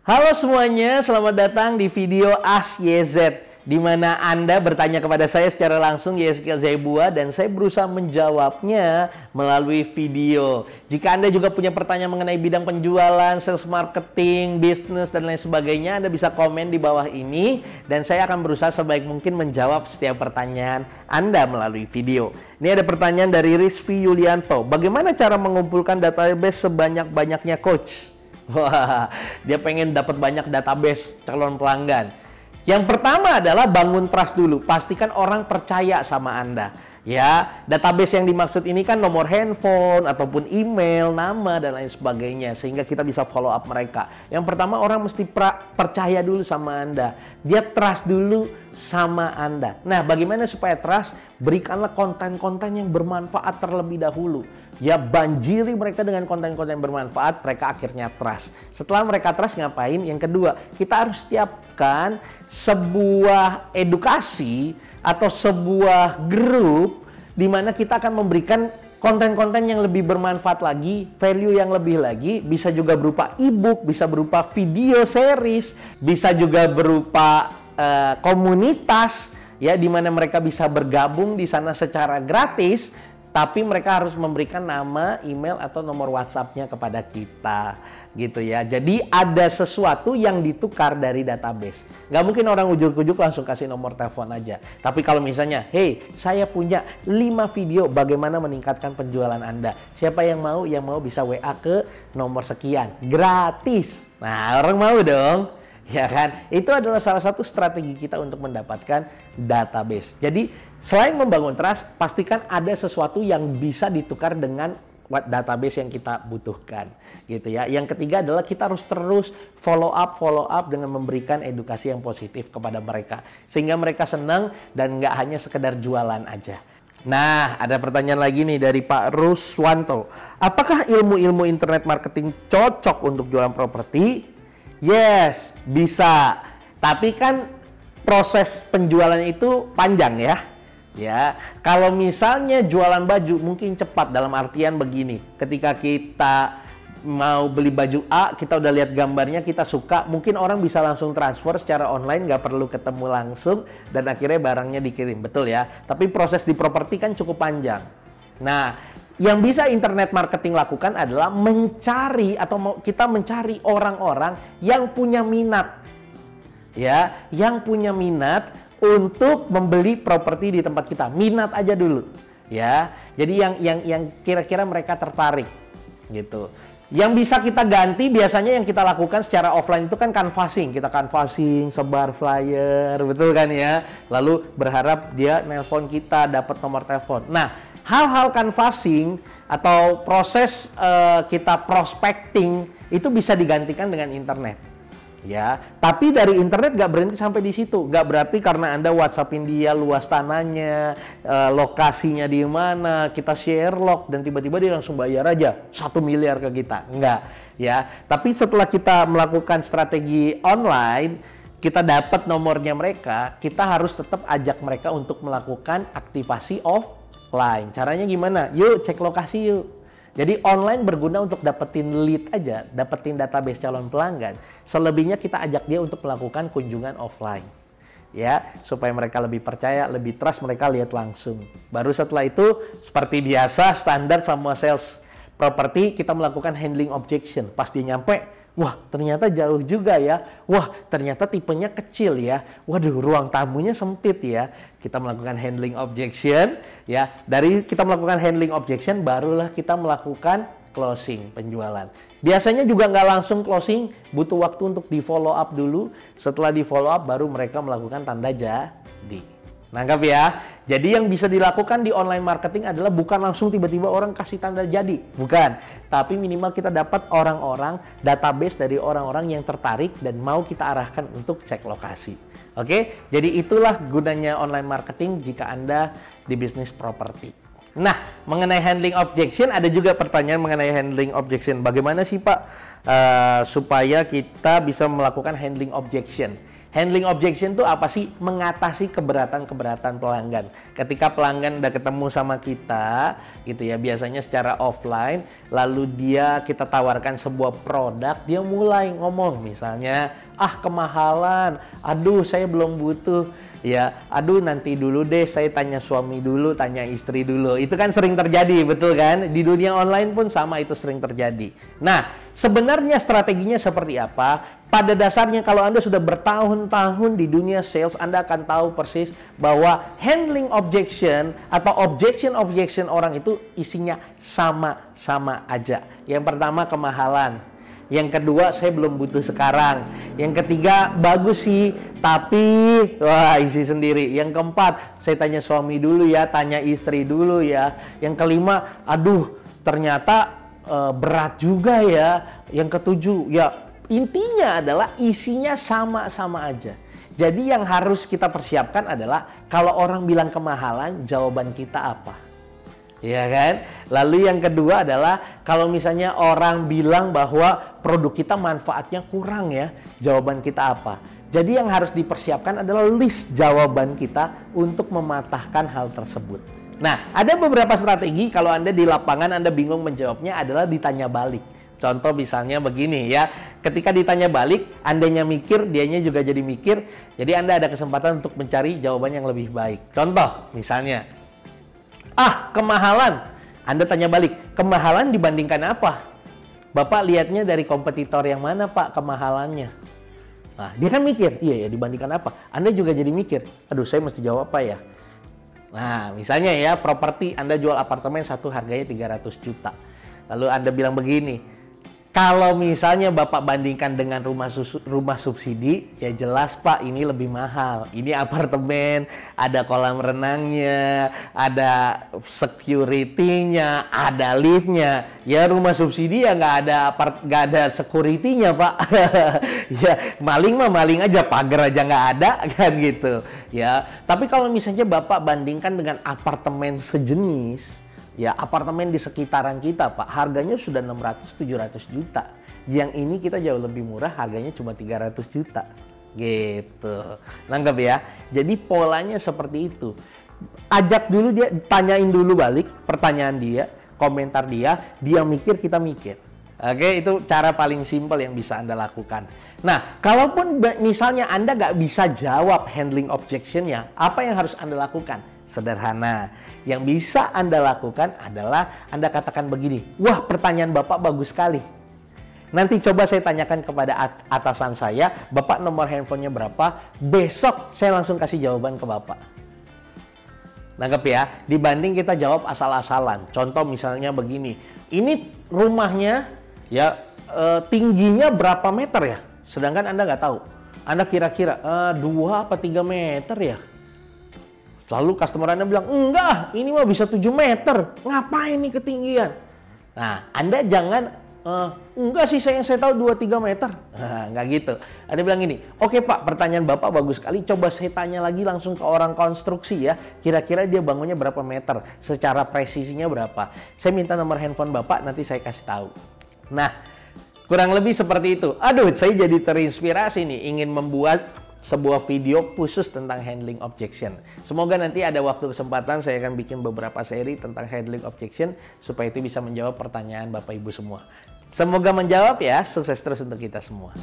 Halo semuanya, selamat datang di video Ask YZ, di mana Anda bertanya kepada saya secara langsung, Yezkiel Zaibua, dan saya berusaha menjawabnya melalui video. Jika Anda juga punya pertanyaan mengenai bidang penjualan, sales marketing, bisnis, dan lain sebagainya, Anda bisa komen di bawah ini, dan saya akan berusaha sebaik mungkin menjawab setiap pertanyaan Anda melalui video. Ini ada pertanyaan dari Rizvi Yulianto. Bagaimana cara mengumpulkan database sebanyak-banyaknya coach? Wah, dia pengen dapat banyak database calon pelanggan. Yang pertama adalah bangun trust dulu. Pastikan orang percaya sama Anda. Ya, database yang dimaksud ini kan nomor handphone ataupun email, nama dan lain sebagainya, sehingga kita bisa follow up mereka. Yang pertama, orang mesti percaya dulu sama Anda. Dia trust dulu sama Anda. Nah, bagaimana supaya trust? Berikanlah konten-konten yang bermanfaat terlebih dahulu. Ya, banjiri mereka dengan konten-konten bermanfaat, mereka akhirnya trust. Setelah mereka trust, ngapain? Yang kedua, kita harus siapkan sebuah edukasi atau sebuah grup di mana kita akan memberikan konten-konten yang lebih bermanfaat lagi, value yang lebih lagi, bisa juga berupa e-book, bisa berupa video series, bisa juga berupa komunitas, ya, di mana mereka bisa bergabung di sana secara gratis. Tapi mereka harus memberikan nama, email, atau nomor WhatsApp-nya kepada kita. Gitu ya. Jadi ada sesuatu yang ditukar dari database. Nggak mungkin orang ujuk-ujuk langsung kasih nomor telepon aja. Tapi kalau misalnya, hey, saya punya 5 video bagaimana meningkatkan penjualan Anda. Siapa yang mau? Yang mau bisa WA ke nomor sekian. Gratis. Nah, orang mau dong. Ya kan? Itu adalah salah satu strategi kita untuk mendapatkan database. Jadi, selain membangun trust, pastikan ada sesuatu yang bisa ditukar dengan database yang kita butuhkan. Gitu ya. Yang ketiga adalah kita harus terus follow up dengan memberikan edukasi yang positif kepada mereka. Sehingga mereka senang dan nggak hanya sekedar jualan aja. Nah, ada pertanyaan lagi nih dari Pak Ruswanto. Apakah ilmu-ilmu internet marketing cocok untuk jualan properti? Yes, bisa. Tapi kan proses penjualan itu panjang ya. Ya, kalau misalnya jualan baju mungkin cepat, dalam artian begini. Ketika kita mau beli baju A, kita udah lihat gambarnya, kita suka, mungkin orang bisa langsung transfer secara online, nggak perlu ketemu langsung, dan akhirnya barangnya dikirim. Betul ya? Tapi proses di properti kan cukup panjang. Nah, yang bisa internet marketing lakukan adalah mencari atau kita mencari orang-orang yang punya minat. Ya, yang punya minat untuk membeli properti di tempat kita. Minat aja dulu. Ya. Jadi yang kira-kira mereka tertarik gitu. Yang bisa kita ganti biasanya yang kita lakukan secara offline itu kan canvassing. Kita canvassing, sebar flyer, betul kan ya? Lalu berharap dia nelpon kita, dapat nomor telepon. Nah, hal-hal canvassing atau proses kita prospecting itu bisa digantikan dengan internet. Ya, tapi dari internet gak berhenti sampai di situ. Gak berarti karena Anda WhatsAppin dia luas tanahnya, lokasinya di mana, kita share log dan tiba-tiba dia langsung bayar aja 1 miliar ke kita. Enggak, ya. Tapi setelah kita melakukan strategi online, kita dapat nomornya mereka, kita harus tetap ajak mereka untuk melakukan aktivasi offline. Caranya gimana? Yuk cek lokasi yuk. Jadi online berguna untuk dapetin lead aja, dapetin database calon pelanggan. Selebihnya kita ajak dia untuk melakukan kunjungan offline. Ya, supaya mereka lebih percaya, lebih trust, mereka lihat langsung. Baru setelah itu, seperti biasa, standar sama sales properti, kita melakukan handling objection. Pas dia nyampe, wah ternyata jauh juga ya. Wah ternyata tipenya kecil ya. Waduh ruang tamunya sempit ya. Kita melakukan handling objection ya. Dari kita melakukan handling objection barulah kita melakukan closing penjualan. Biasanya juga nggak langsung closing, butuh waktu untuk di follow up dulu. Setelah di follow up baru mereka melakukan tanda jadi. Nangkap ya? Jadi yang bisa dilakukan di online marketing adalah bukan langsung tiba-tiba orang kasih tanda jadi. Bukan. Tapi minimal kita dapat orang-orang, database dari orang-orang yang tertarik dan mau kita arahkan untuk cek lokasi. Oke? Jadi itulah gunanya online marketing jika Anda di bisnis properti. Nah, mengenai handling objection, ada juga pertanyaan mengenai handling objection. Bagaimana sih Pak supaya kita bisa melakukan handling objection? Handling objection itu apa sih? Mengatasi keberatan-keberatan pelanggan. Ketika pelanggan udah ketemu sama kita, gitu ya, biasanya secara offline, lalu kita tawarkan sebuah produk, dia mulai ngomong, misalnya, kemahalan, aduh saya belum butuh, ya, aduh nanti dulu deh, saya tanya suami dulu, tanya istri dulu. Itu kan sering terjadi, betul kan? Di dunia online pun sama, itu sering terjadi. Nah, sebenarnya strateginya seperti apa? Pada dasarnya kalau Anda sudah bertahun-tahun di dunia sales, Anda akan tahu persis bahwa handling objection atau objection orang itu isinya sama-sama aja. Yang pertama kemahalan. Yang kedua, saya belum butuh sekarang. Yang ketiga, bagus sih, tapi isi sendiri. Yang keempat, saya tanya suami dulu ya, tanya istri dulu ya. Yang kelima, aduh ternyata berat juga ya. Yang ketujuh, ya intinya adalah isinya sama-sama aja. Jadi yang harus kita persiapkan adalah kalau orang bilang kemahalan, jawaban kita apa? Ya kan? Lalu yang kedua adalah kalau misalnya orang bilang bahwa produk kita manfaatnya kurang ya, jawaban kita apa? Jadi yang harus dipersiapkan adalah list jawaban kita untuk mematahkan hal tersebut. Nah, ada beberapa strategi kalau Anda di lapangan Anda bingung menjawabnya adalah ditanya balik. Contoh misalnya begini ya, ketika ditanya balik, Andanya mikir, dianya juga jadi mikir, jadi Anda ada kesempatan untuk mencari jawaban yang lebih baik. Contoh misalnya, kemahalan. Anda tanya balik, kemahalan dibandingkan apa? Bapak lihatnya dari kompetitor yang mana Pak kemahalannya? Nah, dia kan mikir, iya ya dibandingkan apa? Anda juga jadi mikir, aduh saya mesti jawab apa ya? Nah, misalnya ya, properti Anda jual apartemen satu harganya 300 juta. Lalu Anda bilang begini, kalau misalnya Bapak bandingkan dengan rumah subsidi, ya jelas Pak ini lebih mahal. Ini apartemen, ada kolam renangnya, ada security-nya, ada lift-nya. Ya rumah subsidi ya nggak ada security-nya Pak. Ya maling mah maling aja, pagar aja nggak ada kan gitu. Ya, tapi kalau misalnya Bapak bandingkan dengan apartemen sejenis, ya apartemen di sekitaran kita Pak, harganya sudah 600-700 juta. Yang ini kita jauh lebih murah, harganya cuma 300 juta. Gitu. Nangkep ya? Jadi polanya seperti itu. Ajak dulu dia, tanyain dulu balik pertanyaan dia, komentar dia mikir, kita mikir. Oke, itu cara paling simpel yang bisa Anda lakukan. Nah, kalaupun misalnya Anda nggak bisa jawab handling objection-nya, apa yang harus Anda lakukan? Sederhana. Yang bisa Anda lakukan adalah Anda katakan begini, wah pertanyaan Bapak bagus sekali. Nanti coba saya tanyakan kepada atasan saya, Bapak nomor handphonenya berapa? Besok saya langsung kasih jawaban ke Bapak. Nangkep ya? Dibanding kita jawab asal-asalan. Contoh misalnya begini, ini rumahnya ya tingginya berapa meter ya? Sedangkan Anda nggak tahu. Anda kira-kira 2 apa 3 meter ya? Lalu customer Anda bilang, enggak, ini mah bisa 7 meter. Ngapain nih ketinggian? Nah, Anda jangan, enggak sih saya tahu 2-3 meter. Nah, enggak gitu. Anda bilang gini, oke Pak, pertanyaan Bapak bagus sekali. Coba saya tanya lagi langsung ke orang konstruksi ya. Kira-kira dia bangunnya berapa meter? Secara presisinya berapa? Saya minta nomor handphone Bapak, nanti saya kasih tahu. Nah, kurang lebih seperti itu. Aduh, saya jadi terinspirasi nih, ingin membuat sebuah video khusus tentang handling objection. Semoga nanti ada waktu kesempatan saya akan bikin beberapa seri tentang handling objection supaya itu bisa menjawab pertanyaan Bapak Ibu semua. Semoga menjawab ya, sukses terus untuk kita semua.